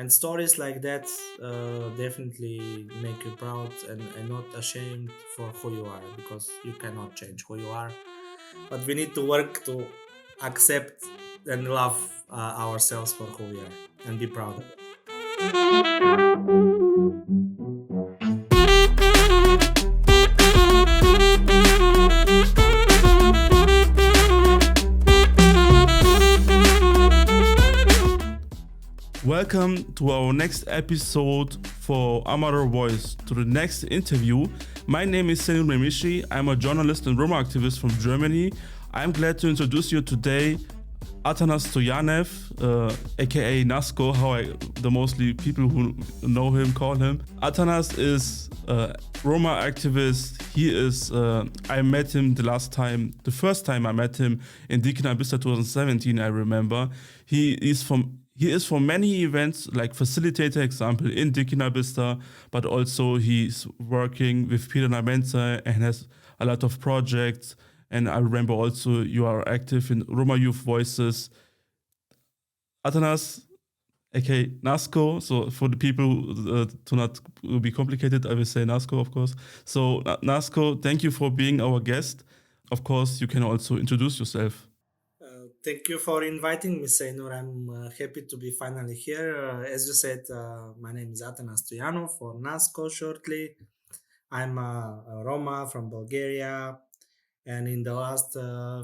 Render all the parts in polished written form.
And stories like that definitely make you proud and not ashamed for who you are, because you cannot change who you are, but we need to work to accept and love ourselves for who we are and be proud of it. Welcome to our next episode for Amaro Voice, to the next interview. My name is Senil Memishi. I'm a journalist and Roma activist from Germany. I'm glad to introduce you today Atanas Stoyanov, aka Nasko, the mostly people who know him call him. Atanas is a Roma activist. I met him the first time I met him in Dikina Bista 2017, I remember. He is for many events, like facilitator example in Dikina Bista, but also he's working with Peter Namenza and has a lot of projects. And I remember also you are active in Roma Youth Voices. Atanas, aka Nasko. So for the people to not be complicated, I will say Nasko, of course. So Nasko, thank you for being our guest. Of course, you can also introduce yourself. Thank you for inviting me, Seinur. I'm happy to be finally here. As you said, my name is Atanas Stoyanov, or Nasko shortly. I'm a Roma from Bulgaria, and in the last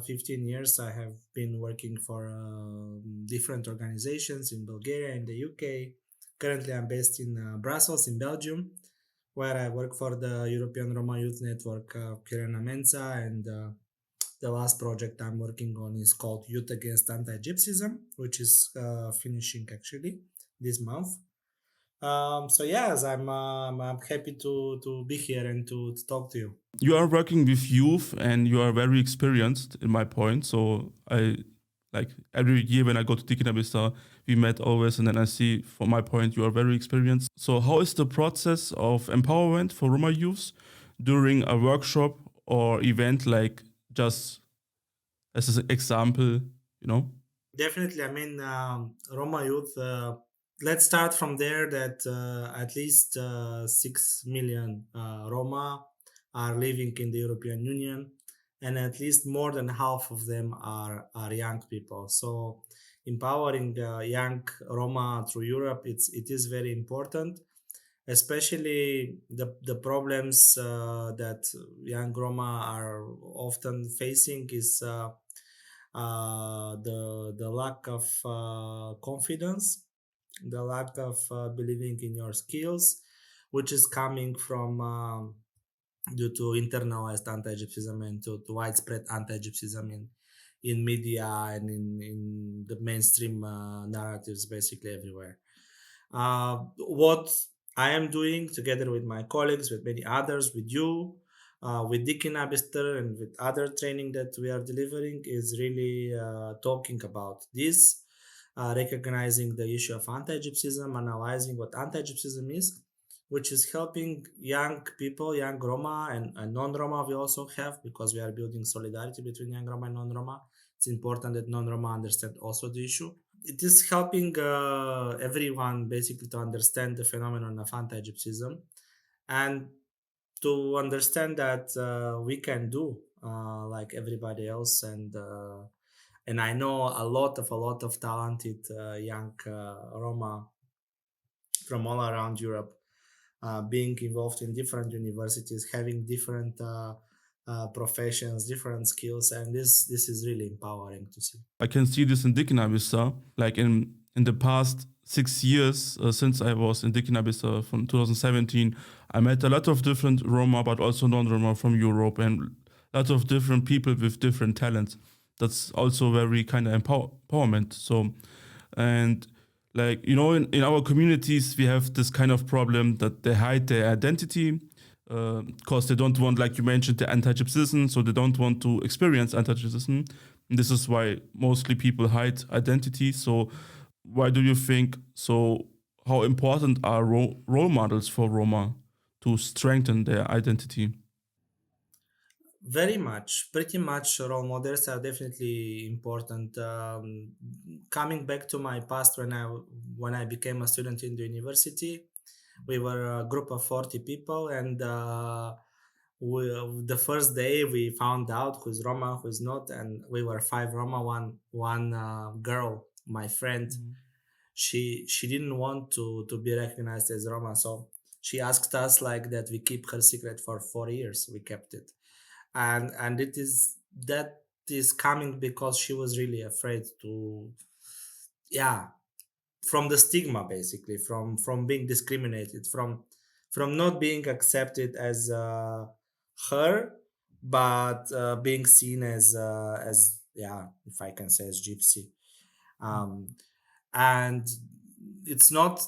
15 years, I have been working for different organizations in Bulgaria and the UK. Currently, I'm based in Brussels, in Belgium, where I work for the European Roma Youth Network, Kirena Mensa, and the last project I'm working on is called Youth Against Anti-Gypsyism, which is finishing actually this month. So yes, I'm happy to be here and to talk to you. You are working with youth and you are very experienced in my point. So I like every year when I go to Dikina Bista, we met always, and then I see from my point you are very experienced. So how is the process of empowerment for Roma youths during a workshop or event, like just as an example, you know? Definitely, I mean, Roma youth. Let's start from there. That at least 6 million Roma are living in the European Union, and at least more than half of them are young people. So, empowering young Roma through Europe, it is very important, especially the problems that young Roma are often facing is the lack of confidence, the lack of believing in your skills, which is coming from due to internalized anti-Gypsyism and to widespread anti-Gypsyism in media and in the mainstream narratives, basically everywhere. What I am doing together with my colleagues, with many others, with you, with Dikin Abister, and with other training that we are delivering is really talking about this, recognizing the issue of anti-Gypsyism, analyzing what anti-Gypsyism is, which is helping young people, young Roma and non-Roma we also have, because we are building solidarity between young Roma and non-Roma. It's important that non-Roma understand also the issue. It is helping everyone basically to understand the phenomenon of anti-Gypsyism and to understand that we can do like everybody else, and I know a lot of talented young Roma from all around Europe being involved in different universities, having different professions, different skills, and this is really empowering to see. I can see this in Dikina Bista, like in the past 6 years since I was in Dikina Bista from 2017, I met a lot of different Roma, but also non-Roma from Europe, and a lot of different people with different talents. That's also very kind of empowerment. So, and like, you know, in our communities, we have this kind of problem that they hide their identity because they don't want, like you mentioned, the anti-Gypsyism, so they don't want to experience anti-Gypsyism. This is why mostly people hide identity. So why do you think so? How important are role models for Roma to strengthen their identity? Very much, pretty much. Role models are definitely important. Coming back to my past, when I became a student in the university, we were a group of 40 people, and we, the first day we found out who's Roma, who's not, and we were five Roma. One girl, my friend, she didn't want to be recognized as Roma, so she asked us like that we keep her secret for 4 years. We kept it, and it is that is coming because she was really afraid to, yeah, from the stigma, basically, from being discriminated, from not being accepted as her, but being seen as, yeah, if I can say, as gypsy. um and it's not,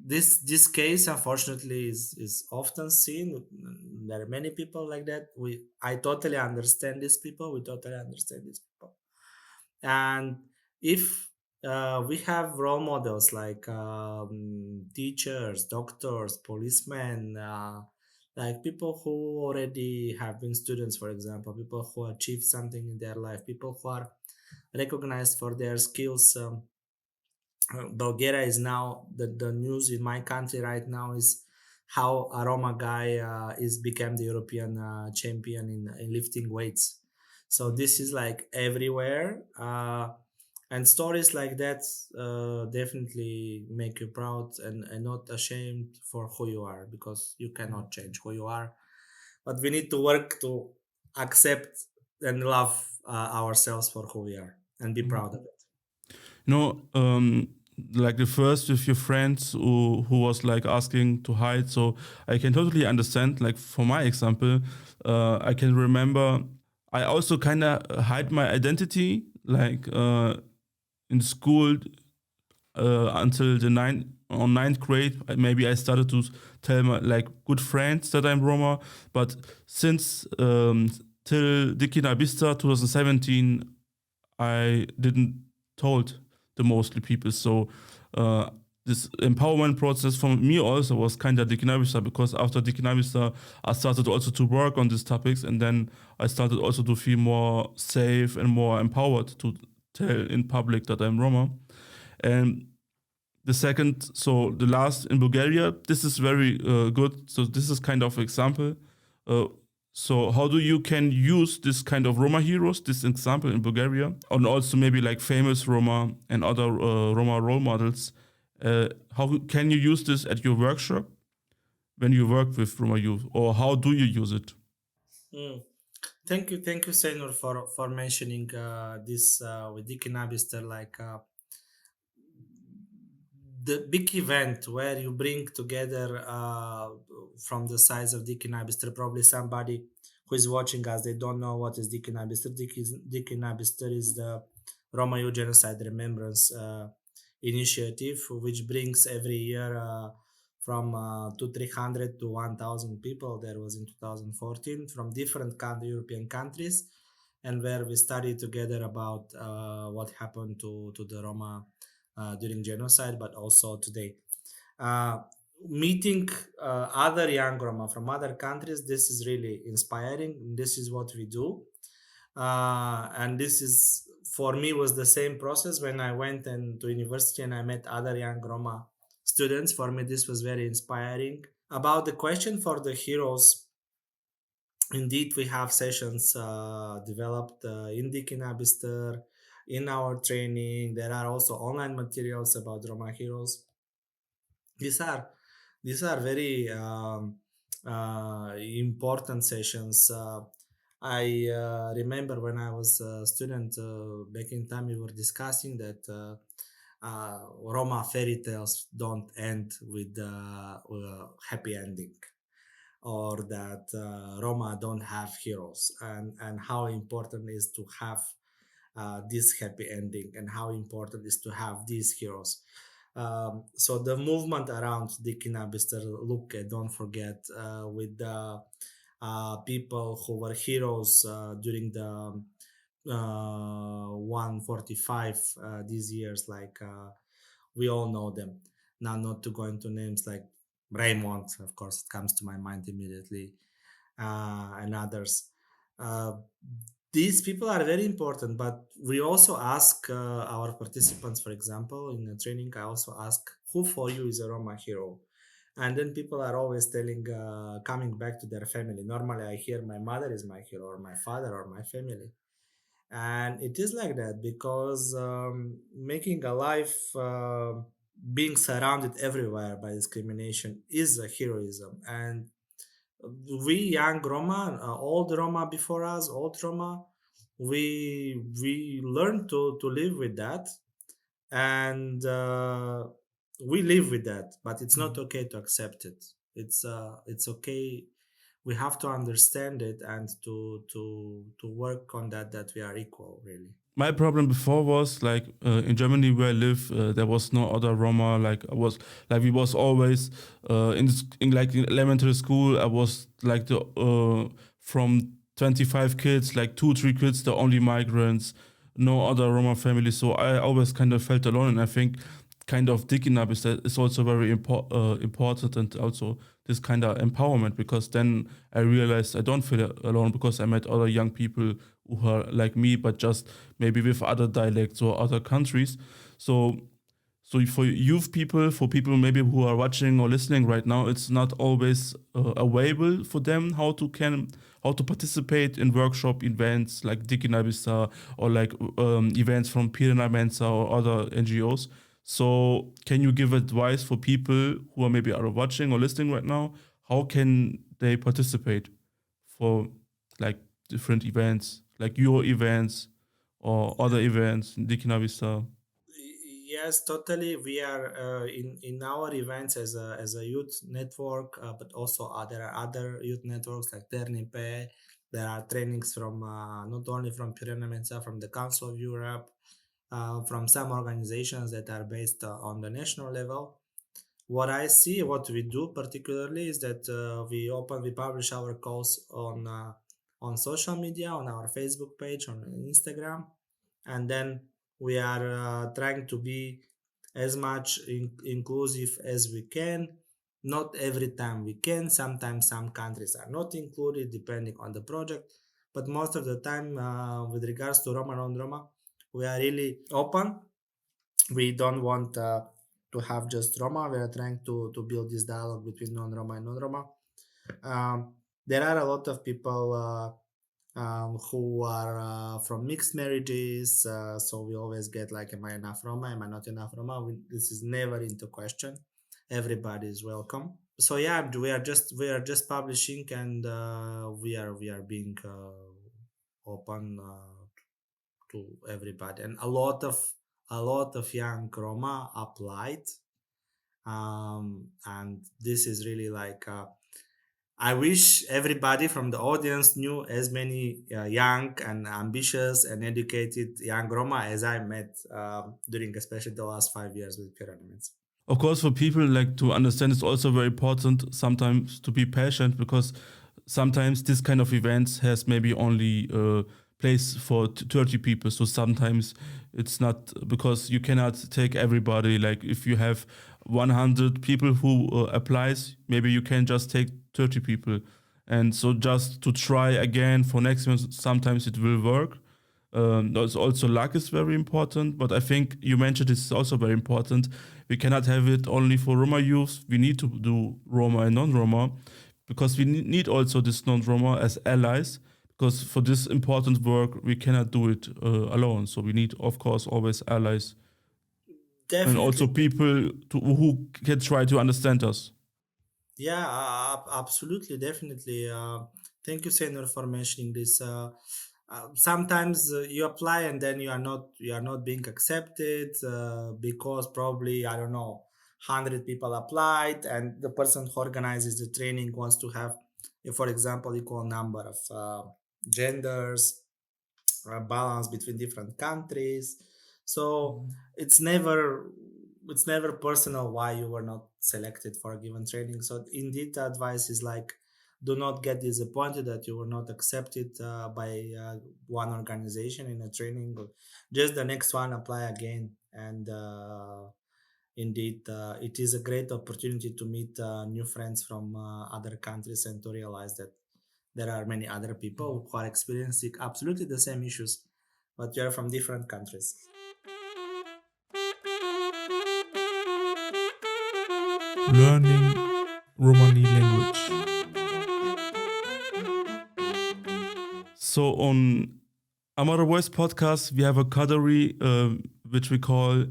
this case unfortunately is often seen. There are many people like that. I totally understand these people. We totally understand these people. And if we have role models like teachers, doctors, policemen, like people who already have been students, for example, people who achieved something in their life, people who are recognized for their skills. Bulgaria is now, the news in my country right now is how a Roma guy is became the European champion in lifting weights. So this is like everywhere, and stories like that definitely make you proud, and not ashamed for who you are, because you cannot change who you are, but we need to work to accept and love ourselves for who we are and be proud of it. You know, like the first with your friends who was like asking to hide. So I can totally understand. Like for my example, I can remember I also kind of hide my identity. Like in school until the ninth grade, maybe I started to tell my like good friends that I'm Roma. But since till Dikina Bista 2017, I didn't told the mostly people. So this empowerment process for me also was kind of Dikinavista, because after Dikinavista I started also to work on these topics, and then I started also to feel more safe and more empowered to tell in public that I'm Roma. And the second, so the last in Bulgaria, this is very good. So this is kind of example. Uh, so how do you can use this kind of Roma heroes, this example in Bulgaria, and also maybe like famous Roma and other Roma role models? How can you use this at your workshop when you work with Roma youth, or how do you use it? Mm. Thank you, Senor, for mentioning this with Dicky Nabister, like the big event where you bring together from the size of Dicky Nabister. Probably somebody who is watching us, they don't know what is Dicky Nabister. Dicky Nabister is the Roma Youth Genocide Remembrance initiative, which brings every year from to 300 to 1,000 people. There was in 2014 from different European countries, and where we studied together about what happened to the Roma during genocide, but also today. Uh, Meeting other young Roma from other countries, this is really inspiring. This is what we do, and this is, for me, was the same process when I went to university and I met other young Roma students. For me, this was very inspiring. About the question for the heroes, indeed, we have sessions developed in Dikinabister in our training. There are also online materials about Roma heroes. These are these are very important sessions. I remember when I was a student back in time, we were discussing that Roma fairy tales don't end with a happy ending, or that Roma don't have heroes, and how important is to have this happy ending, and how important is to have these heroes. So the movement around Dikina Bister, look, don't forget, with the people who were heroes during the 145 these years, like we all know them. Now, not to go into names like Raymond, of course, it comes to my mind immediately, and others. Uh, these people are very important, but we also ask our participants, for example, in the training, I also ask who for you is a Roma hero. And then people are always telling, coming back to their family. Normally, I hear my mother is my hero, or my father, or my family. And it is like that because making a life being surrounded everywhere by discrimination is a heroism. And we young Roma, old Roma before us, old Roma, we learn to live with that, and we live with that. But it's not okay to accept it. It's okay. We have to understand it and to work on that. That we are equal, really. My problem before was like in Germany where I live, there was no other Roma. Like I was like we was always in like in elementary school. I was like the from 25 kids, like 2 3 kids, the only migrants, no other Roma family. So I always kind of felt alone, and I think kind of digging up is also very important, and also this kind of empowerment, because then I realized I don't feel alone because I met other young people who are like me, but just maybe with other dialects or other countries. So so for youth people, for people maybe who are watching or listening right now, it's not always available for them how to participate in workshop events like Dikinabisa or like events from Pirina Mensa or other NGOs. So can you give advice for people who are maybe are watching or listening right now? How can they participate for like different events, like your events or other events in Dikinabisa? Yes, totally. We are in our events as a youth network, but also there are other youth networks like Ternipe. There are trainings from not only from Pyrenees, from the Council of Europe, from some organizations that are based on the national level. What I see, what we do particularly is that we publish our calls on social media, on our Facebook page, on Instagram, and then we are trying to be as much inclusive as we can. Not every time we can. Sometimes some countries are not included, depending on the project. But most of the time, with regards to Roma non-Roma, we are really open. We don't want to have just Roma. We are trying to build this dialogue between non-Roma and non-Roma. There are a lot of people who are from mixed marriages, so we always get like, am I enough Roma? Am I not enough Roma? This is never into question. Everybody is welcome. So yeah, we are just publishing, and we are being open to everybody, and a lot of young Roma applied, and this is really like I wish everybody from the audience knew as many young and ambitious and educated young Roma as I met during especially the last 5 years with pyramids. Of course, for people like to understand, it's also very important sometimes to be patient, because sometimes this kind of events has maybe only place for 30 people. So sometimes it's not, because you cannot take everybody. Like if you have 100 people who applies, maybe you can just take 30 people. And so just to try again for next month, sometimes it will work. There's also luck is very important, but I think you mentioned this is also very important. We cannot have it only for Roma youth. We need to do Roma and non-Roma, because we need also this non-Roma as allies. Because for this important work, we cannot do it alone. So we need, of course, always allies and also Definitely. people who can try to understand us. Yeah, absolutely, definitely. Thank you, Senor, for mentioning this. Sometimes you apply and then you are not being accepted because probably I don't know, 100 people applied, and the person who organizes the training wants to have, for example, equal number of genders, balance between different countries. So it's never it's never personal why you were not selected for a given training. So indeed, the advice is like, do not get disappointed that you were not accepted by one organization in a training. Just the next one, apply again. And indeed, it is a great opportunity to meet new friends from other countries and to realize that there are many other people who are experiencing absolutely the same issues, but we are from different countries. Learning Romani language. So on Amaro Voice podcast, we have a category which we call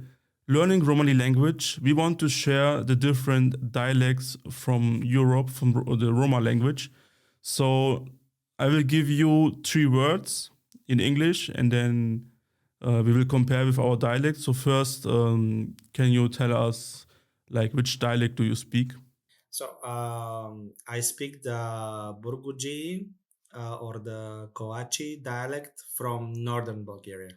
Learning Romani language. We want to share the different dialects from Europe, from the Roma language. So I will give you 3 words in English, and then we will compare with our dialect. So first, can you tell us like which dialect do you speak? So I speak the Burguji or the Kovaci dialect from northern Bulgaria.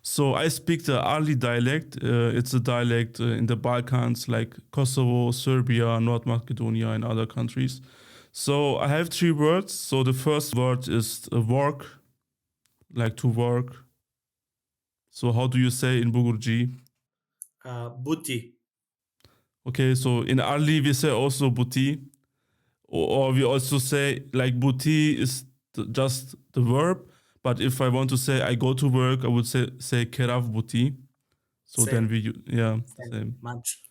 So I speak the Arli dialect. It's a dialect in the Balkans, like Kosovo, Serbia, North Macedonia, and other countries. So I have 3 words. So the first word is work, like to work. So how do you say in Bulgari? Buti. Okay, so in Arli we say also buti, or we also say like buti is just the verb. But if I want to say I go to work, I would say kerav buti. So Same. then same. Much.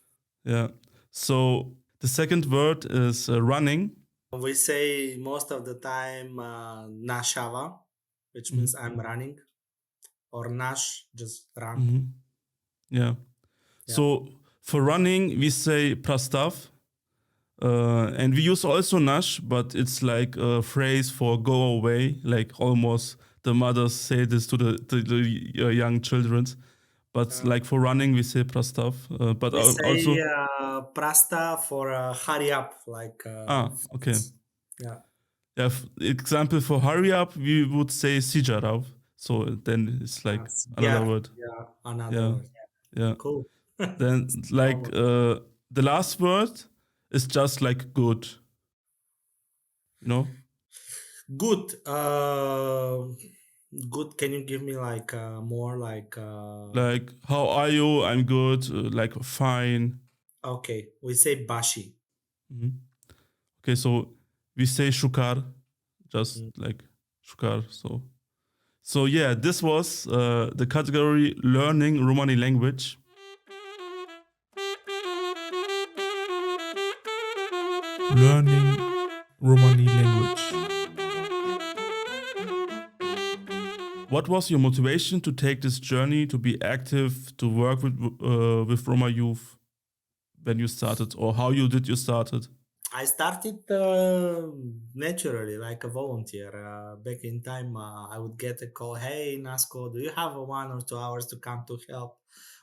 Yeah. So the second word is running. We say most of the time nashava, which means I'm running, or nash, just run. Yeah. So for running, we say prastav. And we use also nash, but it's like a phrase for go away, like almost the mothers say this to the young children. But like for running, we say prastav. But We say also prasta for hurry up, like okay. yeah. Yeah, example for hurry up, we would say sijarav. So then it's like another word. Yeah, another word. Yeah. Cool. Then like the last word is just like good. You know? Good. Good. Can you give me like more like? Like how are you? I'm good. Like fine. Okay, we say bashi. Okay, so we say shukar, just like shukar. So yeah, this was the category learning Romani language. Learning Romani language. What was your motivation to take this journey, to be active, to work with Roma youth when you started, or how did you started? I started naturally, like a volunteer. Back in time, I would get a call. Hey, Nasko, do you have 1 or 2 hours to come to help?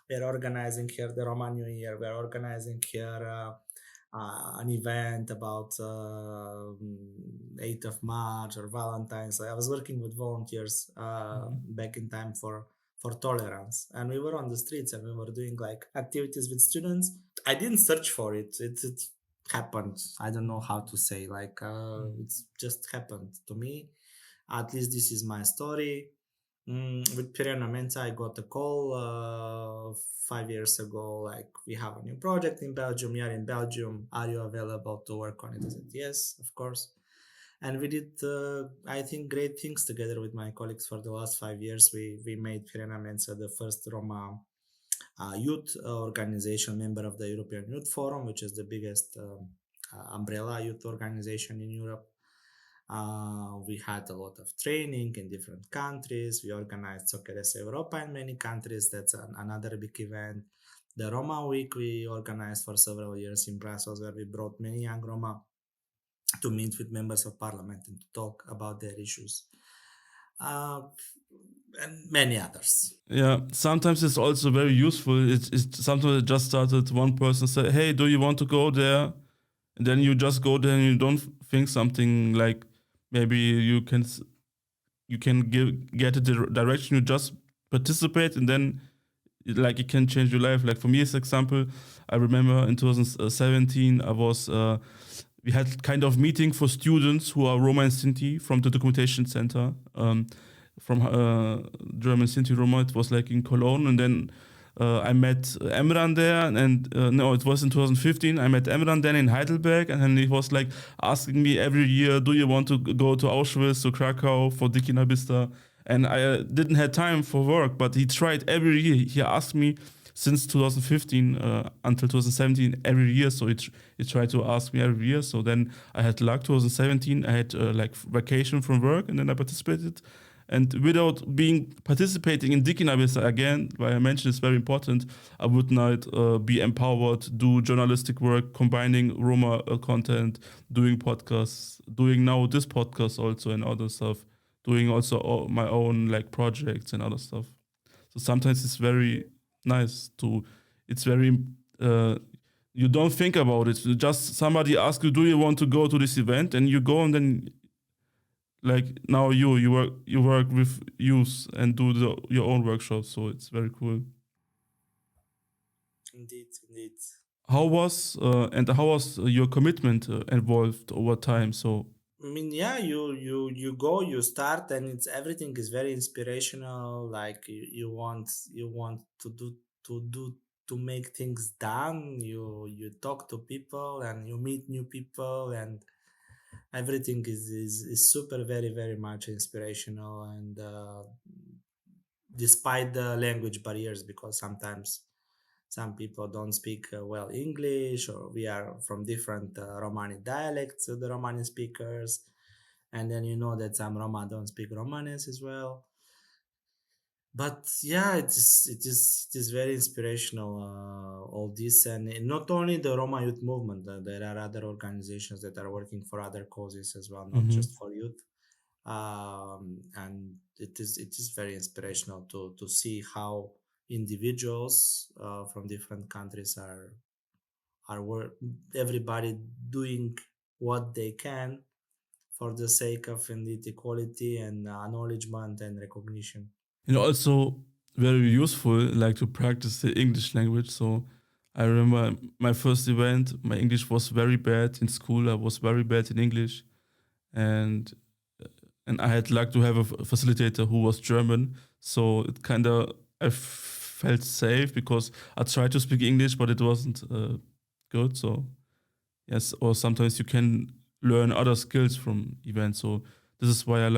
We're organizing here the Roma New Year. We're organizing here an event about 8th of March or Valentine's. I was working with volunteers back in time for tolerance, and we were on the streets and we were doing like activities with students. I didn't search for it. It happened. I don't know how to say, like it's just happened to me. At least this is my story. With Pirena Mensa, I got a call 5 years ago, like, we have a new project in Belgium. You are in Belgium. Are you available to work on it? I said, yes, of course. And we did, I think, great things together with my colleagues for the last 5 years. We made Pirena Mensa the first Roma youth organization, member of the European Youth Forum, which is the biggest umbrella youth organization in Europe. We had a lot of training in different countries. We organized Socceres Europa in many countries. That's another big event. The Roma Week we organized for several years in Brussels, where we brought many young Roma to meet with members of parliament and to talk about their issues. And many others. Yeah, sometimes it's also very useful. Sometimes it just started, one person say, hey, do you want to go there? And then you just go there and you don't think something like maybe you can get a direction. You just participate, and then like it can change your life. Like for me, as example, I remember in 2017 I was we had kind of meeting for students who are Roma and Sinti from the documentation center from German Sinti Roma. It was like in Cologne, and then I met Emran there, and no, it was in 2015. I met Emran then in Heidelberg, and then he was like asking me every year, "Do you want to go to Auschwitz, to Krakow for Diki Nabista?" And I didn't have time for work, but he tried every year. He asked me since 2015 until 2017 every year. So he tried to ask me every year. So then I had luck. 2017 I had like vacation from work, and then I participated. And without being participating in Dikinabisa again, why I mentioned it's very important, I would not be empowered, do journalistic work, combining Roma content, doing podcasts, doing now this podcast also and other stuff, doing also my own like projects and other stuff. So sometimes it's very nice to, it's very, uh, you don't think about it. Just somebody asks you, do you want to go to this event? And you go, and then like now you work with youth and do your own workshops. So it's very cool. Indeed, indeed. How was your commitment evolved over time? So. I mean, yeah, you go, you start, and it's everything is very inspirational. Like you want to do to make things done. You talk to people and you meet new people, and everything is super very much inspirational. And despite the language barriers, because sometimes some people don't speak well English, or we are from different Romani dialects, the Romani speakers, and then you know that some Roma don't speak Romanes as well. But yeah, it is very inspirational, all this. And not only the Roma youth movement, there are other organizations that are working for other causes as well, not Mhm. just for youth. And it is very inspirational to see how individuals from different countries everybody doing what they can for the sake of indeed equality and acknowledgement and recognition. And also very useful, like to practice the English language. So I remember my first event, my English was very bad in school. I was very bad in English, and and I had luck to have a facilitator who was German. So it kind of I felt safe because I tried to speak English, but it wasn't good. So yes, or sometimes you can learn other skills from events. So this is why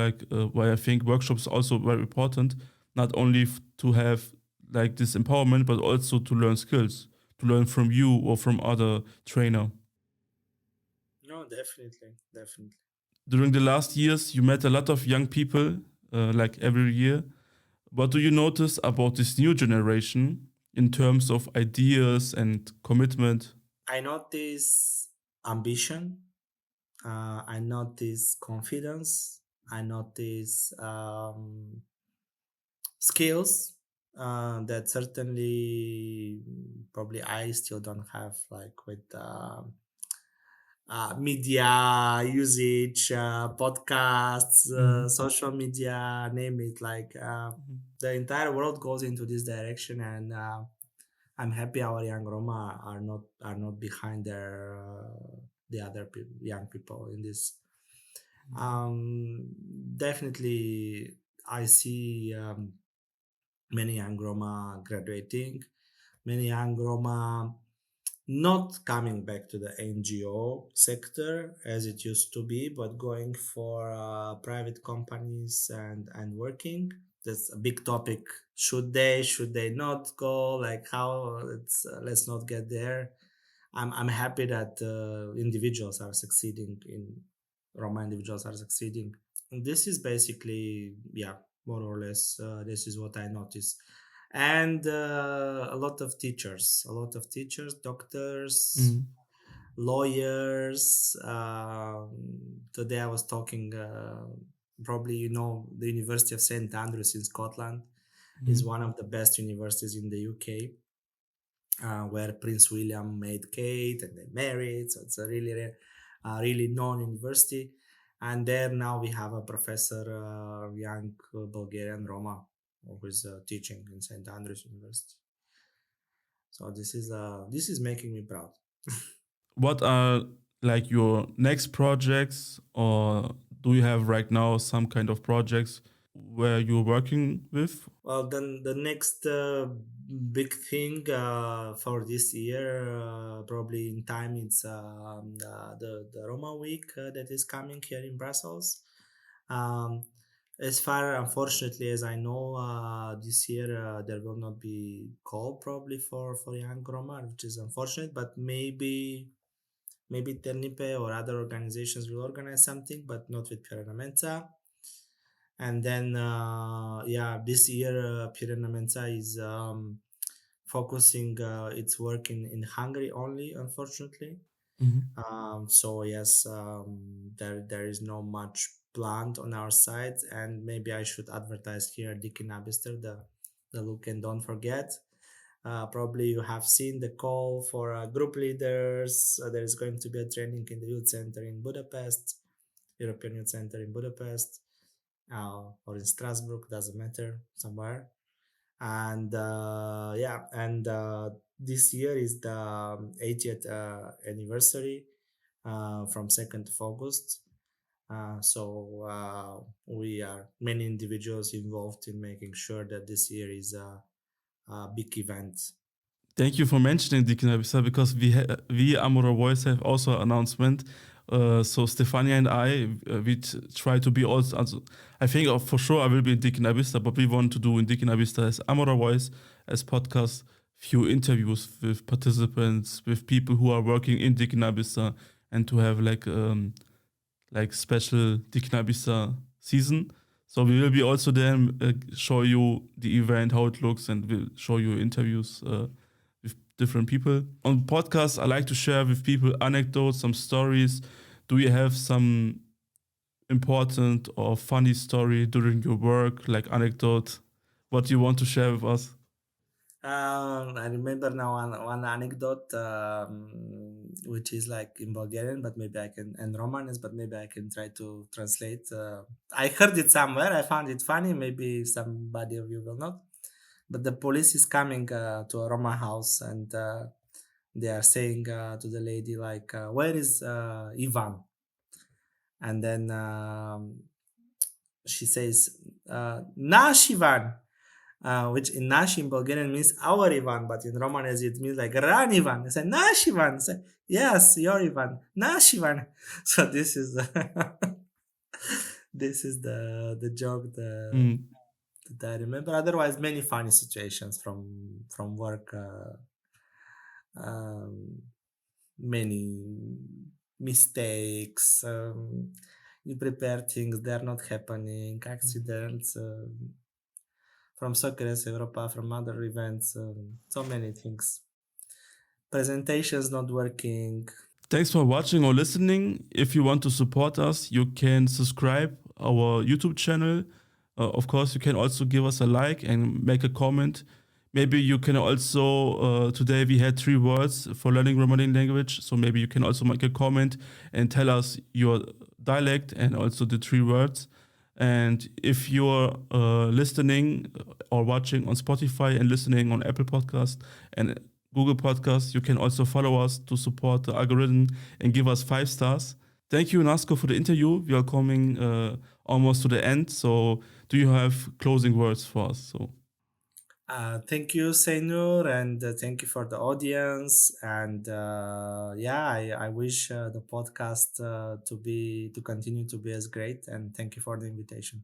why I think workshops are also very important, not only to have like this empowerment, but also to learn skills, to learn from you or from other trainer. No, definitely, definitely. During the last years, you met a lot of young people, like every year. What do you notice about this new generation in terms of ideas and commitment? I notice ambition. I notice confidence. I notice skills that certainly probably I still don't have, like with media usage, podcasts, Mm-hmm. social media, name it. Like the entire world goes into this direction, and I'm happy our young Roma are not behind the other young people in this. Um, Definitely, I see many young Roma graduating, many young Roma not coming back to the NGO sector as it used to be, but going for private companies and working. That's a big topic. Should they not go? Like how? Let's not get there. I'm happy that individuals are succeeding in Roma individuals are succeeding. And this is basically, yeah, more or less, this is what I noticed. And a lot of teachers, doctors, Mm-hmm. lawyers. Today I was talking, probably the University of St Andrews in Scotland is Mm-hmm. one of the best universities in the UK, where Prince William made Kate and they married. So it's a really known university. And there now we have a professor, young Bulgarian Roma, who is teaching in St Andrews University. So this is making me proud. What are like your next projects, or do you have right now some kind of projects? where you're working with? Well, then the next big thing for this year, probably in time, it's the Roma week that is coming here in Brussels. Um, as far, unfortunately, as I know, this year there will not be call probably for young Roma, which is unfortunate. But maybe Ternipe or other organizations will organize something, but not with Piranamenza. And then yeah, this year Piranamenza is focusing its work in Hungary only, unfortunately. Mhm. So yes, there is no much planned on our side, and maybe I should advertise here Dikin Abister, the look and don't forget. Probably you have seen the call for group leaders. There is going to be a training in the youth center in Budapest, European Youth Center in Budapest, or in Strasbourg, doesn't matter, somewhere. And yeah, and this year is the 80th anniversary from 2nd of August. So we are many individuals involved in making sure that this year is a big event. Thank you for mentioning Deacon Abisa, because we Amaro Voice have also an announcement. So Stefania and I, try to be also. I think for sure I will be in Deacon Abista, but we want to do in Deacon Abista as Amaro Voice, as podcast, few interviews with participants, with people who are working in Deacon Abista, and to have like special Deacon Abista season. So we will be also there, show you the event, how it looks, and we'll show you interviews with different people. On podcasts, I like to share with people anecdotes, some stories. Do you have some important or funny story during your work, like anecdote? What you want to share with us? I remember now one anecdote, which is like in Bulgarian, but maybe I can, and Romani, but maybe I can try to translate. I heard it somewhere. I found it funny. Maybe somebody of you will not. But the police is coming to a Roma house, and they are saying to the lady like, "Where is Ivan?" And then she says, "Nash Ivan." Which in Nash in Bulgarian means our Ivan, but in Romanes it means like Ran Ivan. They say Nash Ivan. Say, yes, your Ivan. Nash Ivan. So this is this is the joke that I remember. Otherwise, many funny situations from work. Um, Many mistakes. You prepare things, they're not happening. Accidents. From Socceres Europa, from other events, so many things. Presentations not working. Thanks for watching or listening. If you want to support us, you can subscribe our YouTube channel. Of course, you can also give us a like and make a comment. Maybe you can also, today we had 3 words for learning Romani language. So maybe you can also make a comment and tell us your dialect and also the 3 words. And if you're listening or watching on Spotify and listening on Apple Podcasts and Google Podcasts, you can also follow us to support the algorithm and give us 5 stars. Thank you, Nasko, for the interview. We are coming almost to the end. So do you have closing words for us? So. Thank you, Seinur, and thank you for the audience. And yeah, I wish the podcast to continue to be as great. And thank you for the invitation.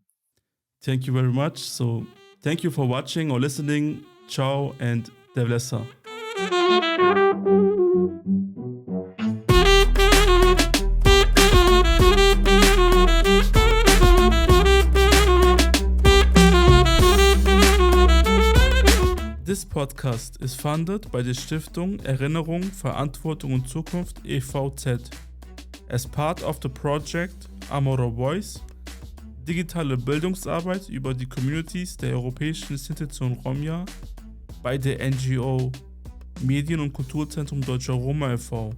Thank you very much. So thank you for watching or listening. Ciao and Devlesa. This podcast is funded by the Stiftung Erinnerung, Verantwortung und Zukunft EVZ. As part of the project Amaro Voice, digitale Bildungsarbeit über die Communities der europäischen Institution Roma bei der NGO Medien- und Kulturzentrum Deutscher Roma e.V.